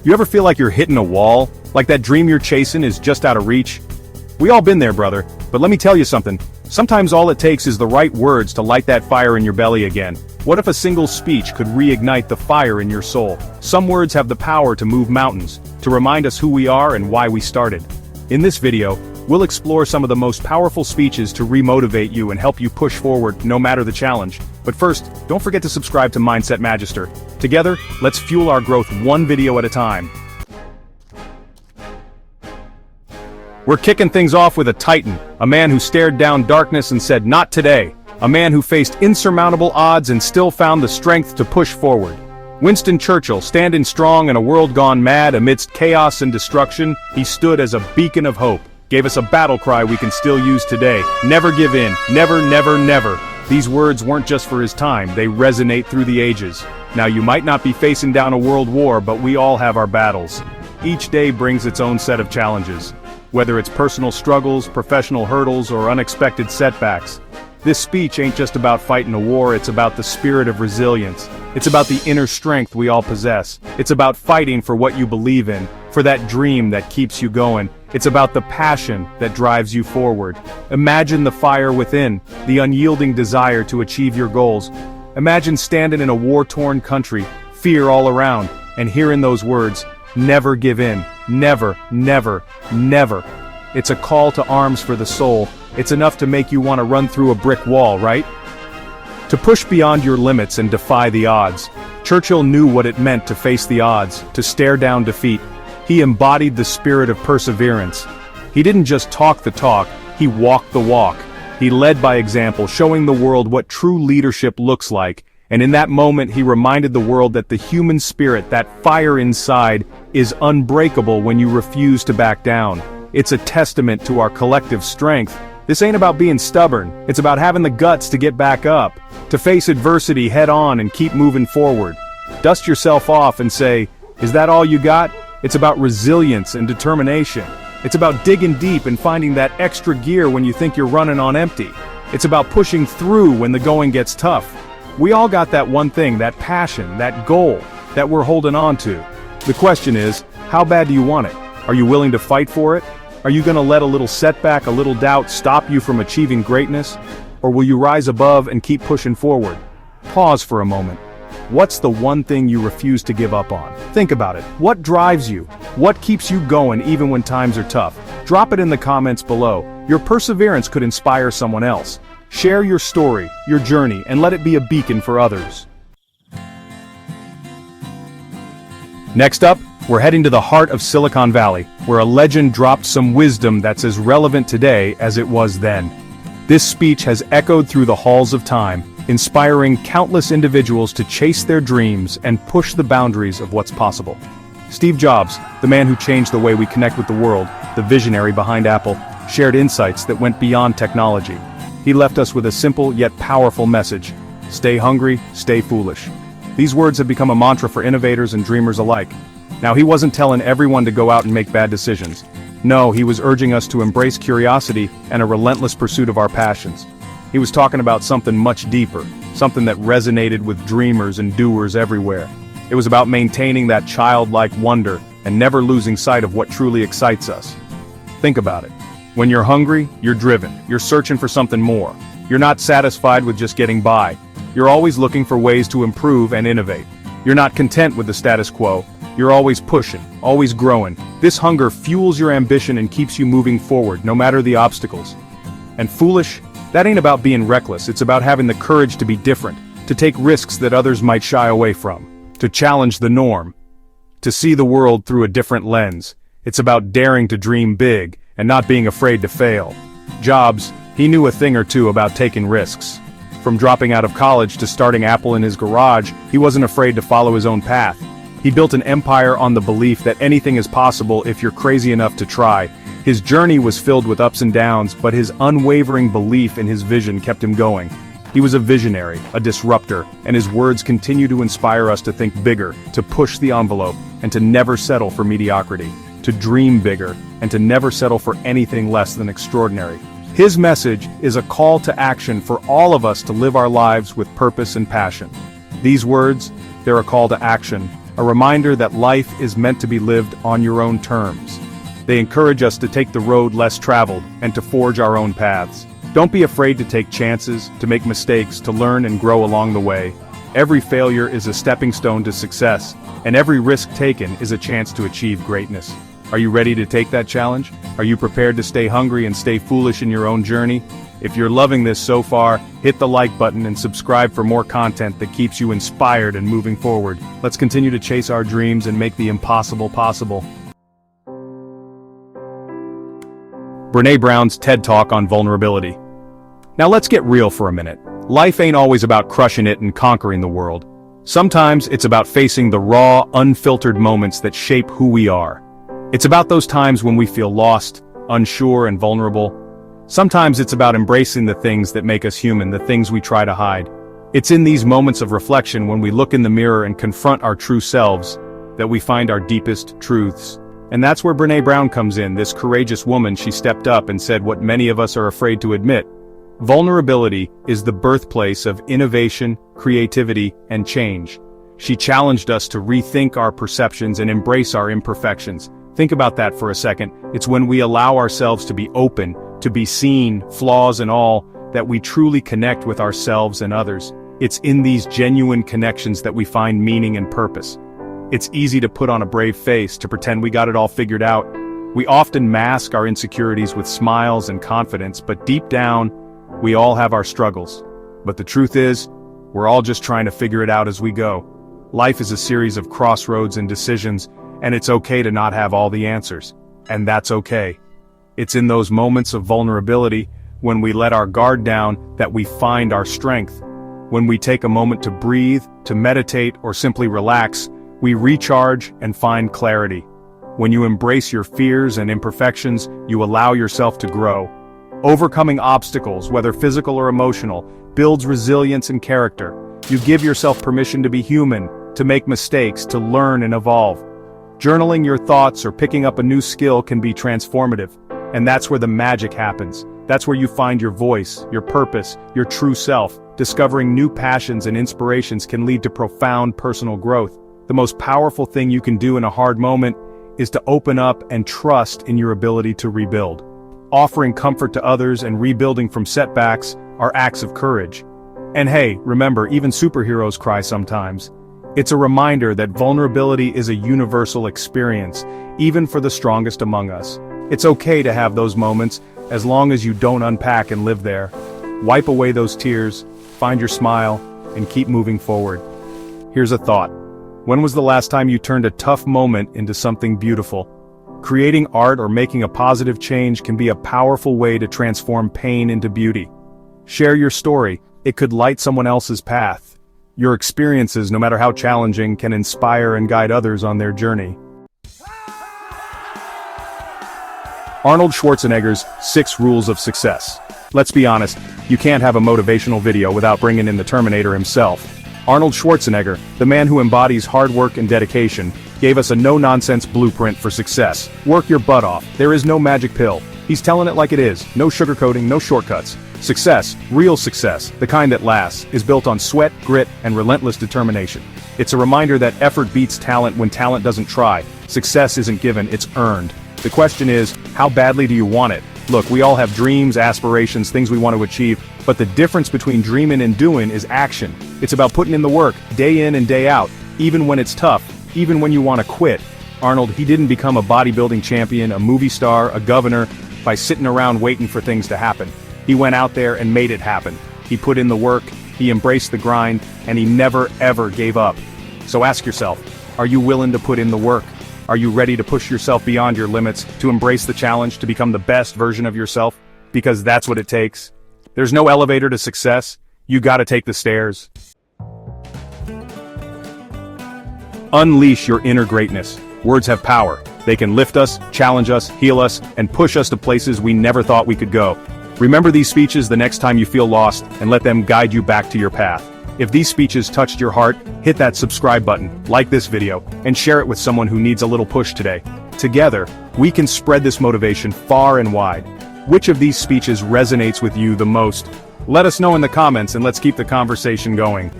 You ever feel like you're hitting a wall? Like that dream you're chasing is just out of reach? We all been there, brother, but let me tell you something. Sometimes all it takes is the right words to light that fire in your belly again. What if a single speech could reignite the fire in your soul? Some words have the power to move mountains, to remind us who we are and why we started. In this video, we'll explore some of the most powerful speeches to remotivate you and help you push forward no matter the challenge. But first, don't forget to subscribe to Mindset Magister. Together, let's fuel our growth one video at a time. We're kicking things off with a titan, a man who stared down darkness and said, "Not today." A man who faced insurmountable odds and still found the strength to push forward. Winston Churchill, standing strong in a world gone mad amidst chaos and destruction, he stood as a beacon of hope. Gave us a battle cry we can still use today. Never give in. Never, never, never. These words weren't just for his time, they resonate through the ages. Now you might not be facing down a world war, but we all have our battles. Each day brings its own set of challenges. Whether it's personal struggles, professional hurdles, or unexpected setbacks. This speech ain't just about fighting a war, it's about the spirit of resilience. It's about the inner strength we all possess. It's about fighting for what you believe in, for that dream that keeps you going. It's about the passion that drives you forward. Imagine the fire within, the unyielding desire to achieve your goals. Imagine standing in a war-torn country, fear all around, and hearing those words, "Never give in. Never, never, never." It's a call to arms for the soul. It's enough to make you want to run through a brick wall, right? To push beyond your limits and defy the odds. Churchill knew what it meant to face the odds, to stare down defeat. He embodied the spirit of perseverance. He didn't just talk the talk, he walked the walk. He led by example, showing the world what true leadership looks like. And in that moment he reminded the world that the human spirit, that fire inside, is unbreakable when you refuse to back down. It's a testament to our collective strength. This ain't about being stubborn, it's about having the guts to get back up, to face adversity head on and keep moving forward. Dust yourself off and say, "Is that all you got?" It's about resilience and determination. It's about digging deep and finding that extra gear when you think you're running on empty. It's about pushing through when the going gets tough. We all got that one thing, that passion, that goal, that we're holding on to. The question is, how bad do you want it? Are you willing to fight for it? Are you going to let a little setback, a little doubt stop you from achieving greatness? Or will you rise above and keep pushing forward? Pause for a moment. What's the one thing you refuse to give up on? Think about it. What drives you? What keeps you going even when times are tough? Drop it in the comments below. Your perseverance could inspire someone else. Share your story, your journey, and let it be a beacon for others. Next up, we're heading to the heart of Silicon Valley, where a legend dropped some wisdom that's as relevant today as it was then. This speech has echoed through the halls of time, inspiring countless individuals to chase their dreams and push the boundaries of what's possible. Steve Jobs, the man who changed the way we connect with the world, the visionary behind Apple, shared insights that went beyond technology. He left us with a simple yet powerful message: stay hungry, stay foolish. These words have become a mantra for innovators and dreamers alike. Now, he wasn't telling everyone to go out and make bad decisions. No, he was urging us to embrace curiosity and a relentless pursuit of our passions. He was talking about something much deeper, something that resonated with dreamers and doers everywhere. It was about maintaining that childlike wonder and never losing sight of what truly excites us. Think about it. When you're hungry, you're driven. You're searching for something more. You're not satisfied with just getting by. You're always looking for ways to improve and innovate. You're not content with the status quo. You're always pushing, always growing. This hunger fuels your ambition and keeps you moving forward, no matter the obstacles. And foolish? That ain't about being reckless, it's about having the courage to be different, to take risks that others might shy away from, to challenge the norm, to see the world through a different lens. It's about daring to dream big, and not being afraid to fail. Jobs, he knew a thing or two about taking risks. From dropping out of college to starting Apple in his garage, he wasn't afraid to follow his own path. He built an empire on the belief that anything is possible if you're crazy enough to try. His journey was filled with ups and downs, but his unwavering belief in his vision kept him going. He was a visionary, a disruptor, and his words continue to inspire us to think bigger, to push the envelope, and to never settle for mediocrity, to dream bigger, and to never settle for anything less than extraordinary. His message is a call to action for all of us to live our lives with purpose and passion. These words, they're a call to action, a reminder that life is meant to be lived on your own terms. They encourage us to take the road less traveled and to forge our own paths. Don't be afraid to take chances, to make mistakes, to learn and grow along the way. Every failure is a stepping stone to success, and every risk taken is a chance to achieve greatness. Are you ready to take that challenge? Are you prepared to stay hungry and stay foolish in your own journey? If you're loving this so far, hit the like button and subscribe for more content that keeps you inspired and moving forward. Let's continue to chase our dreams and make the impossible possible. Brené Brown's TED Talk on vulnerability. Now let's get real for a minute. Life ain't always about crushing it and conquering the world. Sometimes it's about facing the raw, unfiltered moments that shape who we are. It's about those times when we feel lost, unsure, and vulnerable. Sometimes it's about embracing the things that make us human, the things we try to hide. It's in these moments of reflection when we look in the mirror and confront our true selves that we find our deepest truths. And that's where Brené Brown comes in, this courageous woman. She stepped up and said what many of us are afraid to admit. Vulnerability is the birthplace of innovation, creativity, and change. She challenged us to rethink our perceptions and embrace our imperfections. Think about that for a second. It's when we allow ourselves to be open, to be seen, flaws and all, that we truly connect with ourselves and others. It's in these genuine connections that we find meaning and purpose. It's easy to put on a brave face, to pretend we got it all figured out. We often mask our insecurities with smiles and confidence, but deep down, we all have our struggles. But the truth is, we're all just trying to figure it out as we go. Life is a series of crossroads and decisions, and it's okay to not have all the answers. And that's okay. It's in those moments of vulnerability, when we let our guard down, that we find our strength. When we take a moment to breathe, to meditate, or simply relax, we recharge and find clarity. When you embrace your fears and imperfections, you allow yourself to grow. Overcoming obstacles, whether physical or emotional, builds resilience and character. You give yourself permission to be human, to make mistakes, to learn and evolve. Journaling your thoughts or picking up a new skill can be transformative. And that's where the magic happens. That's where you find your voice, your purpose, your true self. Discovering new passions and inspirations can lead to profound personal growth. The most powerful thing you can do in a hard moment is to open up and trust in your ability to rebuild. Offering comfort to others and rebuilding from setbacks are acts of courage. And hey, remember, even superheroes cry sometimes. It's a reminder that vulnerability is a universal experience, even for the strongest among us. It's okay to have those moments, as long as you don't unpack and live there. Wipe away those tears, find your smile, and keep moving forward. Here's a thought. When was the last time you turned a tough moment into something beautiful? Creating art or making a positive change can be a powerful way to transform pain into beauty. Share your story. It could light someone else's path. Your experiences, no matter how challenging, can inspire and guide others on their journey. Arnold Schwarzenegger's 6 Rules of Success. Let's be honest, you can't have a motivational video without bringing in the Terminator himself. Arnold Schwarzenegger, the man who embodies hard work and dedication, gave us a no-nonsense blueprint for success. Work your butt off. There is no magic pill. He's telling it like it is. No sugarcoating, no shortcuts. Success, real success, the kind that lasts, is built on sweat, grit, and relentless determination. It's a reminder that effort beats talent when talent doesn't try. Success isn't given, it's earned. The question is, how badly do you want it? Look, we all have dreams, aspirations, things we want to achieve, but the difference between dreaming and doing is action. It's about putting in the work, day in and day out, even when it's tough, even when you want to quit. Arnold, he didn't become a bodybuilding champion, a movie star, a governor, by sitting around waiting for things to happen. He went out there and made it happen. He put in the work, he embraced the grind, and he never ever gave up. So ask yourself, are you willing to put in the work? Are you ready to push yourself beyond your limits, to embrace the challenge, to become the best version of yourself? Because that's what it takes. There's no elevator to success. You gotta take the stairs. Unleash your inner greatness. Words have power. They can lift us, challenge us, heal us, and push us to places we never thought we could go. Remember these speeches the next time you feel lost, and let them guide you back to your path. If these speeches touched your heart, hit that subscribe button, like this video, and share it with someone who needs a little push today. Together, we can spread this motivation far and wide. Which of these speeches resonates with you the most? Let us know in the comments and let's keep the conversation going.